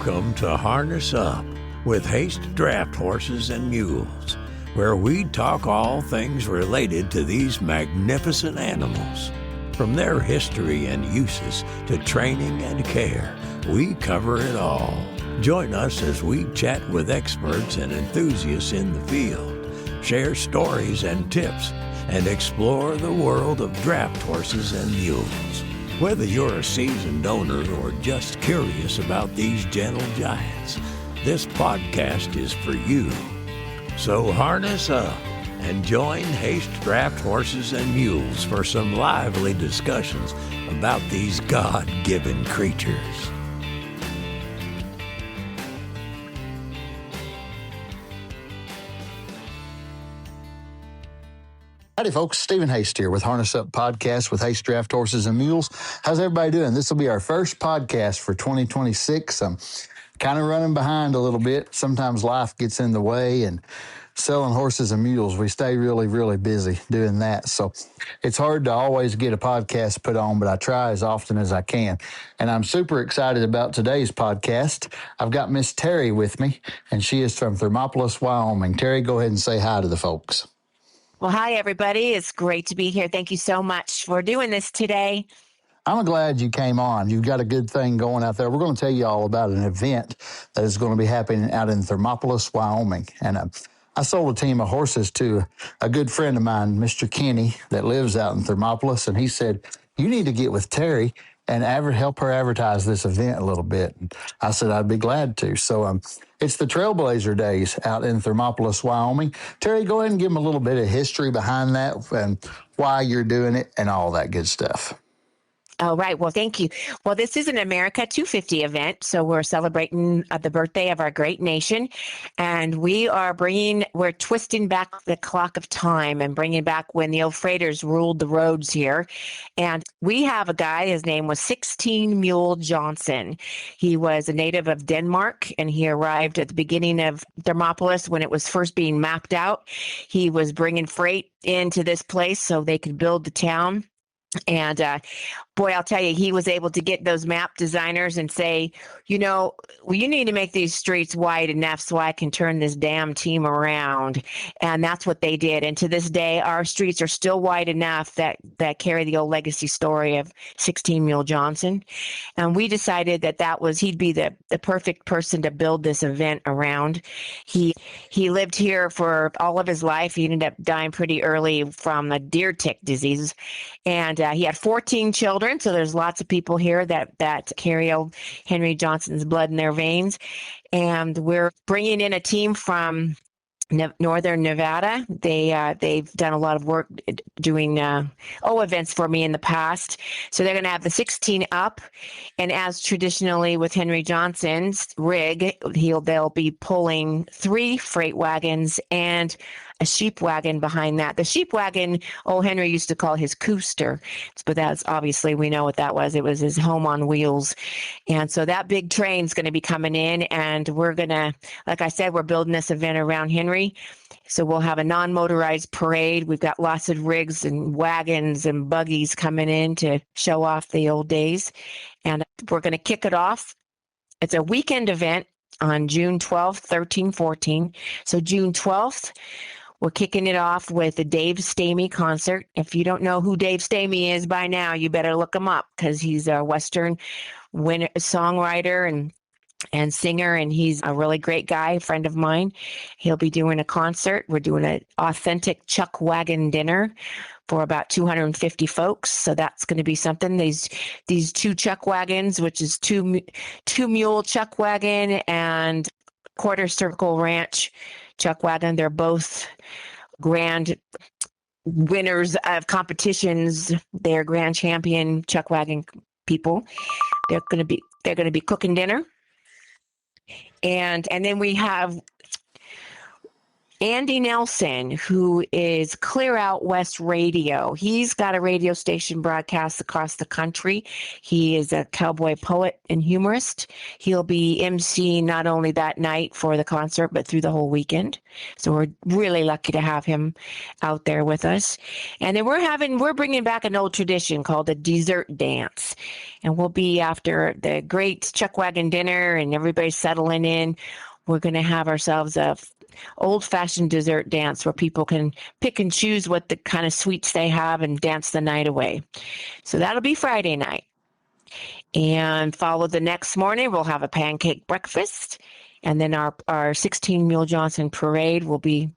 Welcome to Harness Up with Haste Draft Horses and Mules, where we talk all things related to these magnificent animals. From their history and uses to training and care, we cover it all. Join us as we chat with experts and enthusiasts in the field, share stories and tips, and explore the world of draft horses and mules. Whether you're a seasoned owner or just curious about these gentle giants, this podcast is for you. So harness up and join Haste Draft Horses and Mules for some lively discussions about these God-given creatures. Howdy, folks. Stephen Haste here with Harness Up Podcast with Haste Draft Horses and Mules. How's everybody doing? This will be our first podcast for 2026. I'm kind of running behind a little bit. Sometimes life gets in the way, and selling horses and mules, we stay really, really busy doing that. So it's hard to always get a podcast put on, but I try as often as I can. And I'm super excited about today's podcast. I've got Miss Terry with me, and she is from Thermopolis, Wyoming. Terry, go ahead and say hi to the folks. Well, hi, everybody. It's great to be here. Thank you so much for doing this today. I'm glad you came on. You've got a good thing going out there. We're going to tell you all about an event that is going to be happening out in Thermopolis, Wyoming. And I sold a team of horses to a good friend of mine, Mr. Kenny, that lives out in Thermopolis. And he said, you need to get with Terry and help her advertise this event a little bit. And I said, I'd be glad to. So it's the Trailblazer Days out in Thermopolis, Wyoming. Terry, go ahead and give them a little bit of history behind that and why you're doing it and all that good stuff. All right. Well, thank you. Well, this is an America 250 event. So we're celebrating the birthday of our great nation. And we're twisting back the clock of time and bringing back when the old freighters ruled the roads here. And we have a guy, his name was 16 Mule Johnson. He was a native of Denmark, and he arrived at the beginning of Thermopolis when it was first being mapped out. He was bringing freight into this place so they could build the town. And boy, I'll tell you, he was able to get those map designers and say, you need to make these streets wide enough so I can turn this damn team around. And that's what they did. And to this day, our streets are still wide enough that carry the old legacy story of 16 Mule Johnson. And we decided he'd be the perfect person to build this event around. He lived here for all of his life. He ended up dying pretty early from a deer tick disease. And he had 14 children, so there's lots of people here that carry old Henry Johnson's blood in their veins. And we're bringing in a team from Northern Nevada. They've done a lot of work doing events for me in the past. So they're going to have the 16 up, and as traditionally with Henry Johnson's rig, they'll be pulling 3 freight wagons and a sheep wagon behind that. The sheep wagon, old Henry used to call his cooster, but that's obviously, we know what that was. It was his home on wheels. And so that big train's going to be coming in, and we're going to, like I said, we're building this event around Henry. So we'll have a non-motorized parade. We've got lots of rigs and wagons and buggies coming in to show off the old days. And we're going to kick it off. It's a weekend event on June 12th, 13, 14. So June 12th, we're kicking it off with a Dave Stamey concert. If you don't know who Dave Stamey is by now, you better look him up, because he's a Western songwriter and singer, and he's a really great guy, a friend of mine. He'll be doing a concert. We're doing an authentic chuck wagon dinner for about 250 folks. So that's going to be something. These 2 chuck wagons, which is two mule chuck wagon and quarter circle ranch chuck wagon. They're both grand winners of competitions. They're grand champion chuck wagon people. They're going to be cooking dinner. And then we have Andy Nelson, who is Clear Out West Radio. He's got a radio station broadcast across the country. He is a cowboy poet and humorist. He'll be emceeing not only that night for the concert, but through the whole weekend. So we're really lucky to have him out there with us. And then we're bringing back an old tradition called the dessert dance. And we'll be after the great chuck wagon dinner and everybody's settling in. We're going to have ourselves a old-fashioned dessert dance where people can pick and choose what the kind of sweets they have and dance the night away. So that'll be Friday night. And follow the next morning, we'll have a pancake breakfast. And then our 16 Mule Johnson parade will be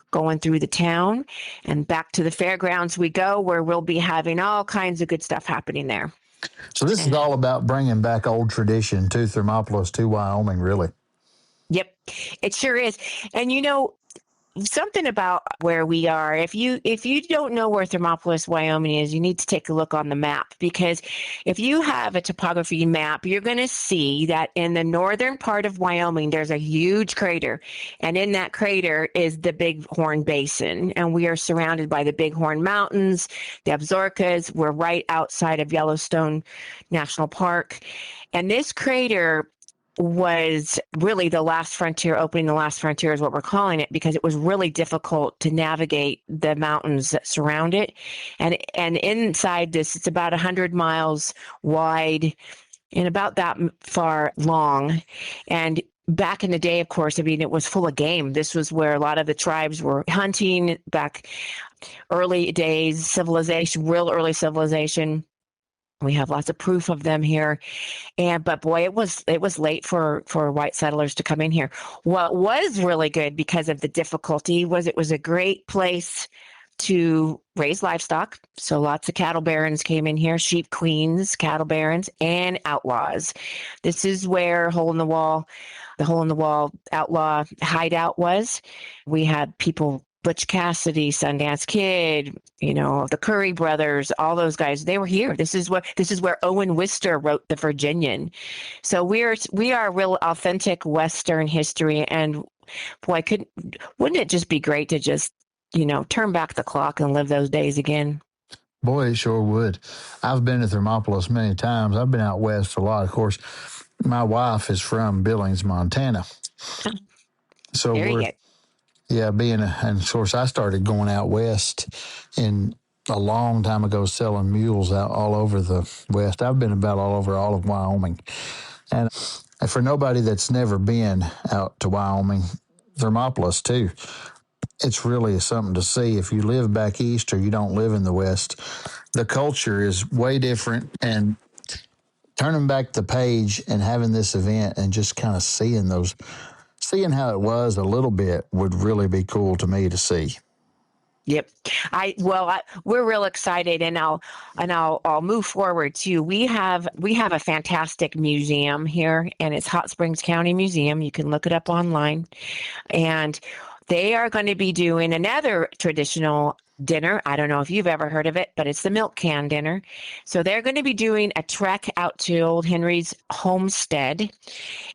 going through the town. And back to the fairgrounds we go, where we'll be having all kinds of good stuff happening there. So this is all about bringing back old tradition to Thermopolis, to Wyoming, really. Yep, it sure is. And something about where we are, if you don't know where Thermopolis, Wyoming is, you need to take a look on the map, because if you have a topography map, you're going to see that in the northern part of Wyoming, there's a huge crater. And in that crater is the Bighorn Basin. And we are surrounded by the Bighorn Mountains, the Absarokas. We're right outside of Yellowstone National Park. And this crater was really the last frontier. Opening the last frontier is what we're calling it, because it was really difficult to navigate the mountains that surround it. And inside this, it's about 100 miles wide and about that far long. And back in the day, of course, it was full of game. This was where a lot of the tribes were hunting back early days, civilization, real early civilization. We have lots of proof of them here. But boy, it was late for white settlers to come in here. What was really good because of the difficulty was it was a great place to raise livestock. So lots of cattle barons came in here, sheep queens, cattle barons, and outlaws. This is where the hole in the wall outlaw hideout was. We had people, Butch Cassidy, Sundance Kid, the Curry brothers, all those guys, they were here. This is where Owen Wister wrote The Virginian. So we are real authentic Western history. And boy, wouldn't it just be great to just, turn back the clock and live those days again? Boy, it sure would. I've been to Thermopolis many times. I've been out west a lot. Of course, my wife is from Billings, Montana. So and of course, I started going out west in a long time ago, selling mules out all over the west. I've been about all over all of Wyoming. And for nobody that's never been out to Wyoming, Thermopolis too, it's really something to see. If you live back east or you don't live in the west, the culture is way different. And turning back the page and having this event and just kind of seeing how it was a little bit would really be cool to me to see. Yep. We're real excited, and I'll move forward too. We have a fantastic museum here, and it's Hot Springs County Museum. You can look it up online, and they are going to be doing another traditional dinner. I don't know if you've ever heard of it, but it's the milk can dinner. So they're going to be doing a trek out to Old Henry's homestead,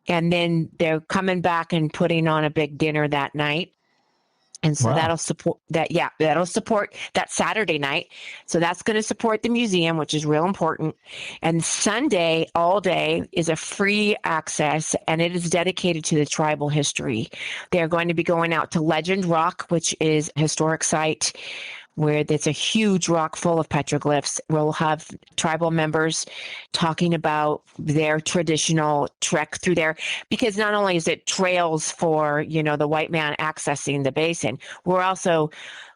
and then they're coming back and putting on a big dinner that night. And so that'll support that. Yeah, that'll support that Saturday night. So that's going to support the museum, which is real important. And Sunday, all day, is a free access, and it is dedicated to the tribal history. They're going to be going out to Legend Rock, which is a historic site where it's a huge rock full of petroglyphs. We'll have tribal members talking about their traditional trek through there, because not only is it trails for, the white man accessing the basin, we're also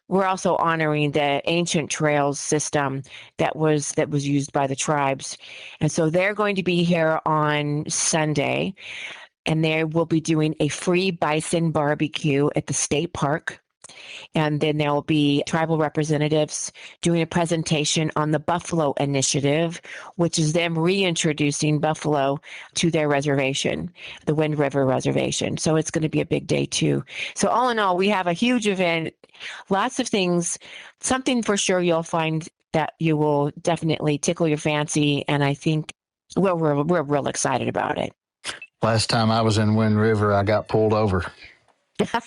honoring the ancient trails system that was used by the tribes. And so they're going to be here on Sunday, and they will be doing a free bison barbecue at the state park. And then there will be tribal representatives doing a presentation on the Buffalo Initiative, which is them reintroducing buffalo to their reservation, the Wind River Reservation. So it's going to be a big day too. So all in all, we have a huge event, lots of things, something for sure you'll find that you will definitely tickle your fancy. And I think we're real excited about it. Last time I was in Wind River, I got pulled over. Uh,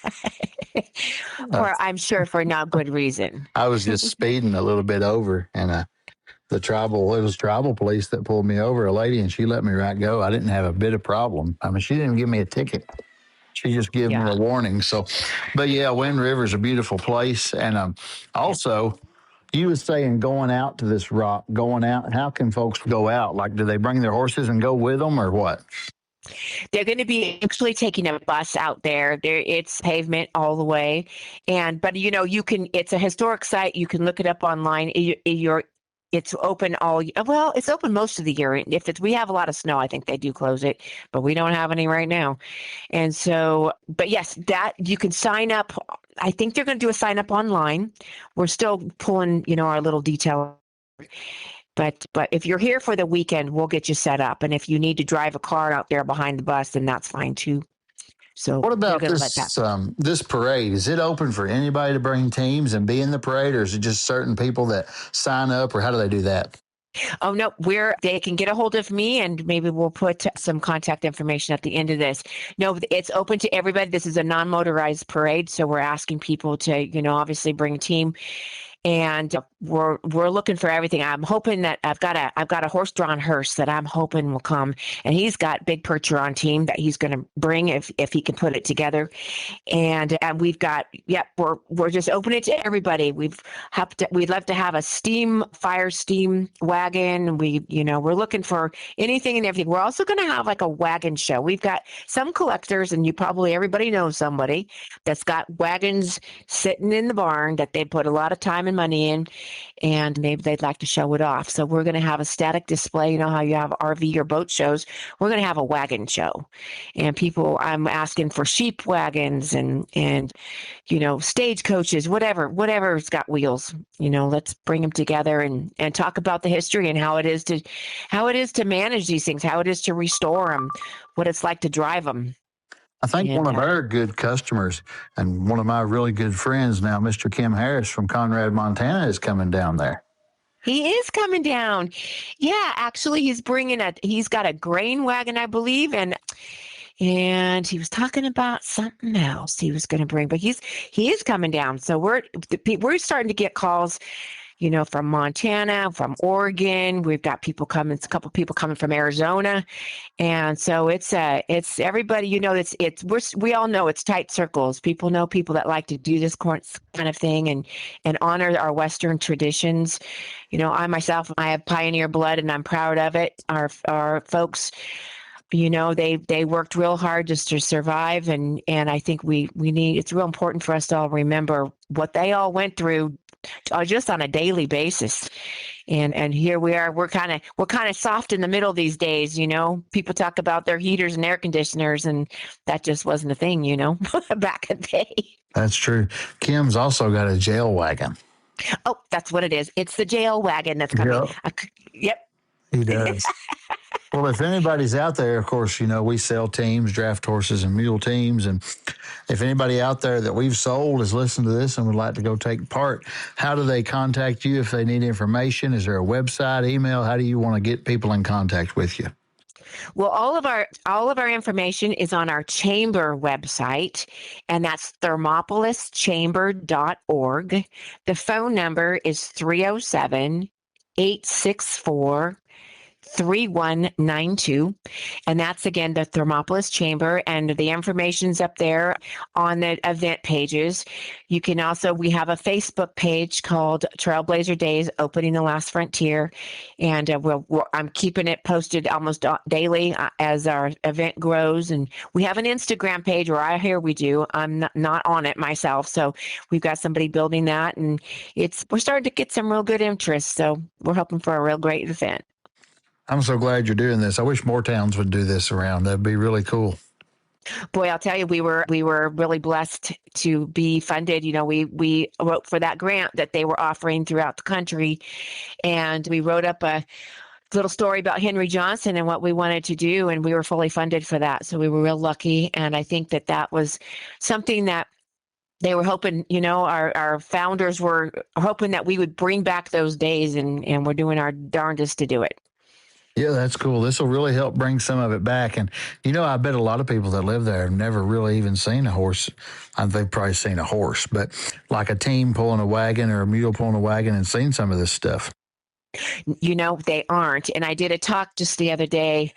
For I'm sure for not good reason. I was just speeding a little bit over, and it was tribal police that pulled me over, a lady, and she let me right go. I didn't have a bit of problem. I mean, she didn't give me a ticket. She just gave me a Yeah. warning. So, but yeah, Wind River's a beautiful place. And Yeah. also, you was saying going out to this rock, going out, how can folks go out? Like, do they bring their horses and go with them or what? They're going to be actually taking a bus out there. It's pavement all the way, but you can. It's a historic site. You can look it up online. It's open well. It's open most of the year. If we have a lot of snow, I think they do close it, but we don't have any right now. And so, but yes, that you can sign up. I think they're going to do a sign up online. We're still pulling, our little detail. But if you're here for the weekend, we'll get you set up. And if you need to drive a car out there behind the bus, then that's fine too. So What they're about going to let that. this parade? Is it open for anybody to bring teams and be in the parade, or is it just certain people that sign up, or how do they do that? Oh no, they can get a hold of me, and maybe we'll put some contact information at the end of this. No, it's open to everybody. This is a non-motorized parade, so we're asking people to, obviously bring a team. And we're looking for everything. I'm hoping that I've got a horse-drawn hearse that I'm hoping will come, and he's got Big Percher on team that he's going to bring if he can put it together. And we've got we're just opening it to everybody. We'd love to have a fire steam wagon. We're looking for anything and everything. We're also going to have like a wagon show. We've got some collectors, and everybody knows somebody that's got wagons sitting in the barn that they put a lot of time and money in, and maybe they'd like to show it off. So we're going to have a static display. You know how you have RV or boat shows? We're going to have a wagon show, and I'm asking for sheep wagons and stagecoaches, whatever's got wheels. Let's bring them together and talk about the history and how it is to manage these things, how it is to restore them, what it's like to drive them. I think one of our good customers and one of my really good friends now, Mr. Kim Harris from Conrad, Montana, is coming down there. He is coming down. Yeah, actually, he's got a grain wagon, I believe, and he was talking about something else he was going to bring, but he is coming down. So we're starting to get calls, from Montana, from Oregon. We've got people coming, a couple people coming from Arizona. And so it's everybody, we all know it's tight circles. People know people that like to do this kind of thing and honor our Western traditions. I myself, I have pioneer blood and I'm proud of it. Our folks, they worked real hard just to survive. And I think it's real important for us to all remember what they all went through just on a daily basis. And here we are, we're kind of soft in the middle these days. People talk about their heaters and air conditioners, and that just wasn't a thing, back in the day. That's true. Kim's also got a jail wagon. Oh, that's what it is. It's the jail wagon that's coming. Yep. He does. Well, if anybody's out there, of course, we sell teams, draft horses and mule teams. And if anybody out there that we've sold is listening to this and would like to go take part, how do they contact you if they need information? Is there a website, email? How do you want to get people in contact with you? Well, all of our information is on our chamber website, and that's thermopolischamber.org. The phone number is 307-864-3192. And that's again the Thermopolis Chamber, and the information's up there on the event pages. You can also, we have a Facebook page called Trailblazer Days, Opening the Last Frontier. And I'm keeping it posted almost daily as our event grows. And we have an Instagram page, or we do. I'm not on it myself. So we've got somebody building that, and we're starting to get some real good interest. So we're hoping for a real great event. I'm so glad you're doing this. I wish more towns would do this around. That'd be really cool. Boy, I'll tell you, we were really blessed to be funded. We wrote for that grant that they were offering throughout the country, and we wrote up a little story about Henry Johnson and what we wanted to do, and we were fully funded for that. So we were real lucky, and I think that was something that they were hoping, our founders were hoping that we would bring back those days, and we're doing our darndest to do it. Yeah, that's cool. This will really help bring some of it back. And, I bet a lot of people that live there have never really even seen a horse. They've probably seen a horse, but like a team pulling a wagon or a mule pulling a wagon and seen some of this stuff. They aren't. And I did a talk just the other day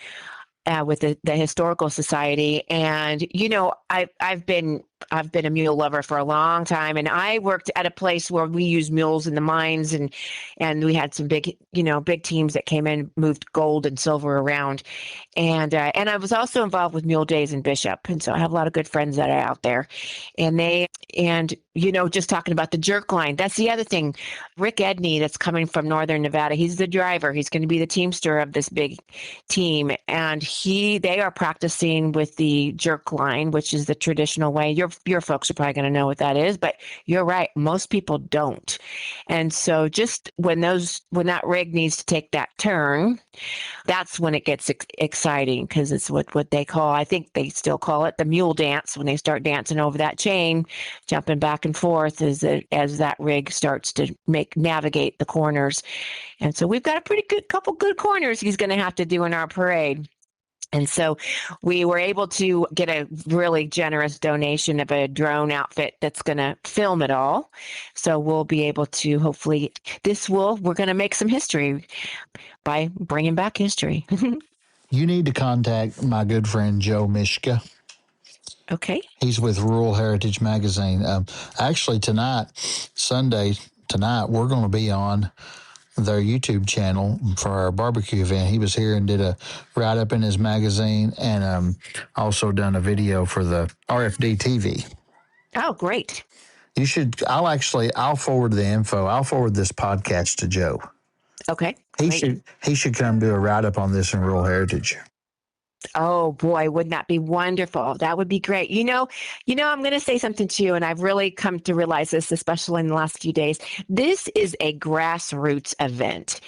with the Historical Society, and I've been a mule lover for a long time, and I worked at a place where we used mules in the mines, and we had some big teams that came in, moved gold and silver around, and I was also involved with Mule Days in Bishop, and so I have a lot of good friends that are out there, and just talking about the jerk line. That's the other thing. Rick Edney, that's coming from Northern Nevada, he's the driver. He's going to be the teamster of this big team, and they are practicing with the jerk line, which is the traditional way. Your folks are probably going to know what that is, but you're right. Most people don't. And so just when that rig needs to take that turn, that's when it gets exciting, because it's what they call, I think they still call it the mule dance, when they start dancing over that chain, jumping back and forth as that rig starts to navigate the corners. And so we've got a couple good corners he's going to have to do in our parade. And so we were able to get a really generous donation of a drone outfit that's going to film it all. So we'll be able to, hopefully, we're going to make some history by bringing back history. You need to contact my good friend Joe Mishka. Okay. He's with Rural Heritage Magazine. Actually, Sunday tonight, we're going to be on their YouTube channel for our barbecue event. He was here and did a write-up in his magazine, and also done a video for the RFD TV. Oh, great. You should, I'll forward the info. I'll forward this podcast to Joe. Okay. He should come do a write-up on this in Rural Heritage. Oh boy, wouldn't that be wonderful? That would be great. I'm going to say something to you, and I've really come to realize this, especially in the last few days. This is a grassroots event.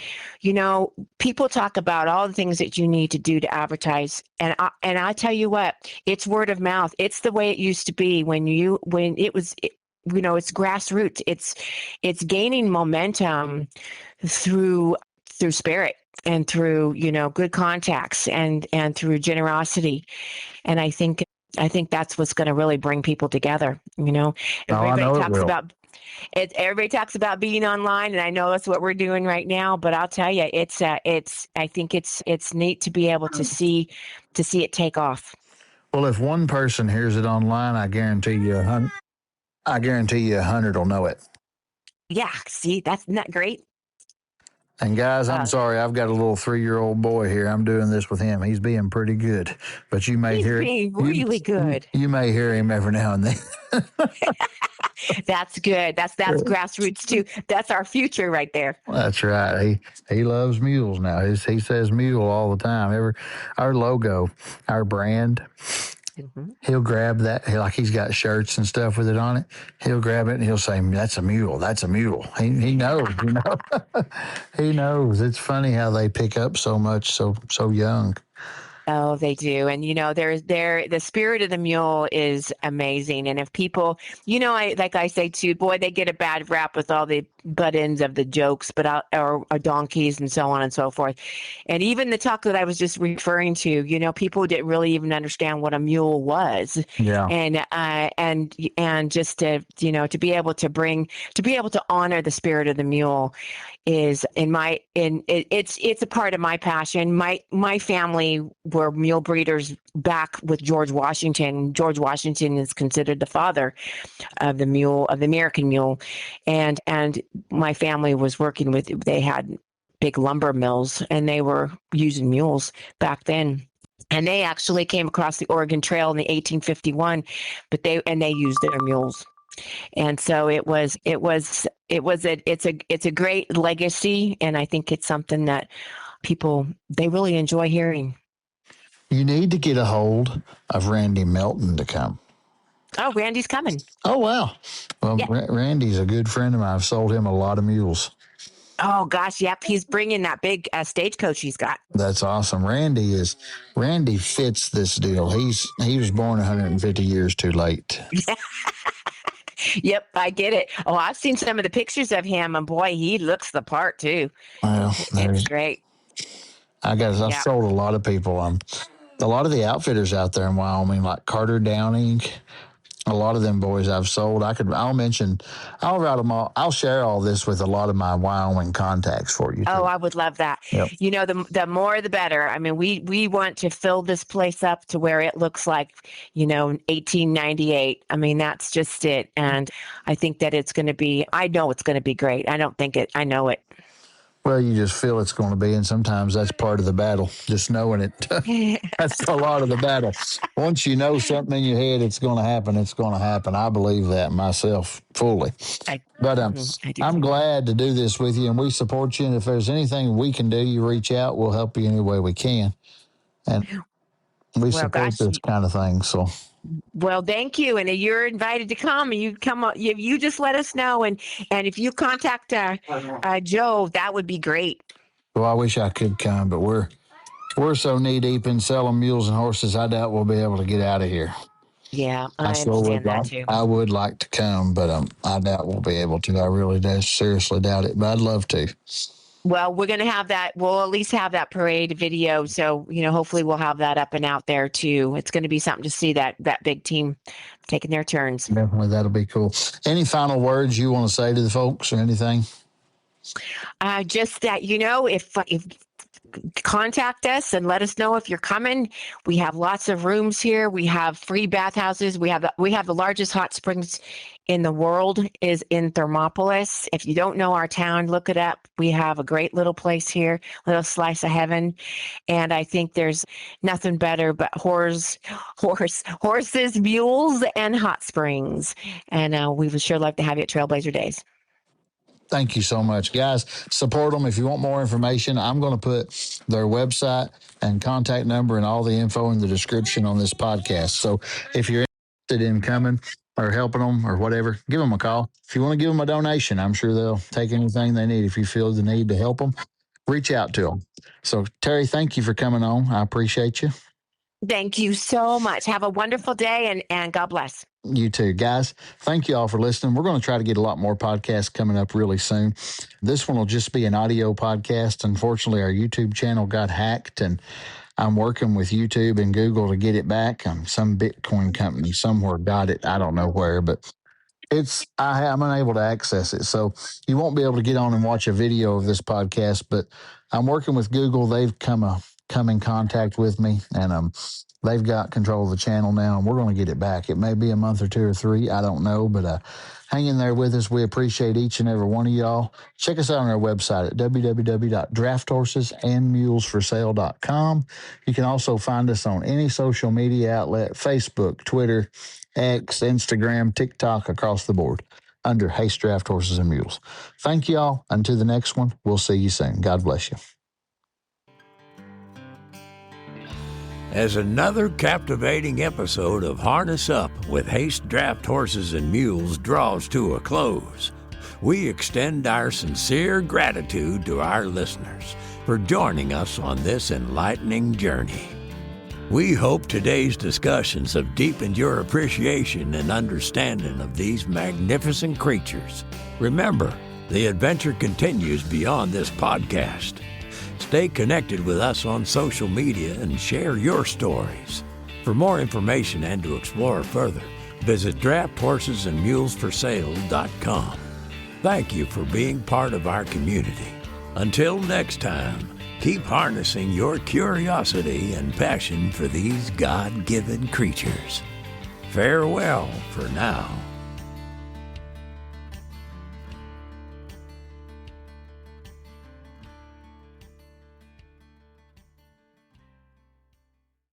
People talk about all the things that you need to do to advertise, and I tell you what, it's word of mouth. It's the way it used to be when it was. It's grassroots. It's gaining momentum through spirit, and through good contacts, and through generosity, and I think that's what's going to really bring people together. Everybody talks about being online, and I know that's what we're doing right now, but I'll tell you, I think it's neat to be able to see it take off. Well, if one person hears it online, I guarantee you 100 will know it. Yeah, see, that's not great. And guys, I'm sorry, I've got a little 3-year-old boy here. I'm doing this with him. He's being pretty good, but you may hear being really good. You may hear him every now and then. That's good. That's grassroots too. That's our future right there. That's right. He loves mules now. He says mule all the time. Our logo, our brand. Mm-hmm. He'll grab that, like he's got shirts and stuff with it on it. He'll grab it and he'll say, "That's a mule. That's a mule." He knows, He knows. It's funny how they pick up so much so young. Oh, they do. And, the spirit of the mule is amazing. And if people, like I say too, boy, they get a bad rap with all the butt ends of the jokes, or donkeys and so on and so forth. And even the talk that I was just referring to, people didn't really even understand what a mule was. Yeah. And just to be able to honor the spirit of the mule is it's a part of my passion. My family were mule breeders back with George Washington. George Washington is considered the father of the American mule, and my family was working they had big lumber mills, and they were using mules back then. And they actually came across the Oregon Trail in the 1851, but they used their mules. And so it's a great legacy, and I think it's something that people, they really enjoy hearing. You need to get a hold of Randy Melton to come. Oh, Randy's coming. Oh, wow. Well, yeah. Randy's a good friend of mine. I've sold him a lot of mules. Oh, gosh. Yep. He's bringing that big stagecoach he's got. That's awesome. Randy fits this deal. He was born 150 years too late. Yep, I get it. Oh, I've seen some of the pictures of him, and boy, he looks the part too. Well, it's great. I've Yeah. sold a lot of people. A lot of the outfitters out there in Wyoming, like Carter Downing, a lot of them boys I've sold. I'll write them all. I'll share all this with a lot of my Wyoming contacts for you Oh, too. I would love that. Yep. You know, the more the better. I mean, we want to fill this place up to where it looks like, 1898. I mean, that's just it. And I think that I know it's going to be great. I know it. Well, you just feel it's going to be, and sometimes that's part of the battle, just knowing it. That's a lot of the battle. Once you know something in your head, it's going to happen. It's going to happen. I believe that myself fully. I, But I do I'm too. glad to do this with you, and we support you. And if there's anything we can do, you reach out. We'll help you any way we can. And we Well, support gosh, this kind of thing. So, well, thank you. And you're invited to come. And you come up. You just let us know. And if you contact Joe, that would be great. well, I wish I could come, but we're so knee deep in selling mules and horses. I doubt we'll be able to get out of here. Yeah, I I sure would understand that like. too. I would like to come, but I doubt we'll be able to. I really do seriously doubt it, but I'd love to. Well, we're going to have that. We'll at least have that parade video. So, hopefully we'll have that up and out there too. It's going to be something to see that big team taking their turns. Definitely, that'll be cool. Any final words you want to say to the folks or anything? Just that, if contact us and let us know if you're coming. We have lots of rooms here. We have free bathhouses. We have the largest hot springs in the world is in Thermopolis. If you don't know our town, look it up. We have a great little place here, little slice of heaven. And I think there's nothing better but horses, mules, and hot springs. And we would sure love to have you at Trailblazer Days. Thank you so much, guys. Support them. If you want more information, I'm going to put their website and contact number and all the info in the description on this podcast. So if you're interested in coming or helping them or whatever, give them a call. If you want to give them a donation, I'm sure they'll take anything they need. If you feel the need to help them, reach out to them. So, Terry, thank you for coming on. I appreciate you. Thank you so much. Have a wonderful day and God bless. You too, guys. Thank you all for listening. We're going to try to get a lot more podcasts coming up really soon. This one will just be an audio podcast. Unfortunately, our YouTube channel got hacked, and I'm working with YouTube and Google to get it back. Some Bitcoin company somewhere got it. I don't know where, but I'm unable to access it. So you won't be able to get on and watch a video of this podcast, but I'm working with Google. They've come in contact with me, and they've got control of the channel now, and we're going to get it back. It may be a month or 2 or 3. I don't know, but hang in there with us. We appreciate each and every one of y'all. Check us out on our website at www.drafthorsesandsmulesforsale.com. You can also find us on any social media outlet, Facebook, Twitter, X, Instagram, TikTok, across the board under Haste Draft Horses and Mules. Thank y'all. Until the next one, we'll see you soon. God bless you. As another captivating episode of Harness Up with Haste Draft Horses and Mules draws to a close, we extend our sincere gratitude to our listeners for joining us on this enlightening journey. We hope today's discussions have deepened your appreciation and understanding of these magnificent creatures. Remember, the adventure continues beyond this podcast. Stay connected with us on social media and share your stories. For more information and to explore further, visit drafthorsesandsmulesforsale.com. Thank you for being part of our community. Until next time, keep harnessing your curiosity and passion for these God-given creatures. Farewell for now.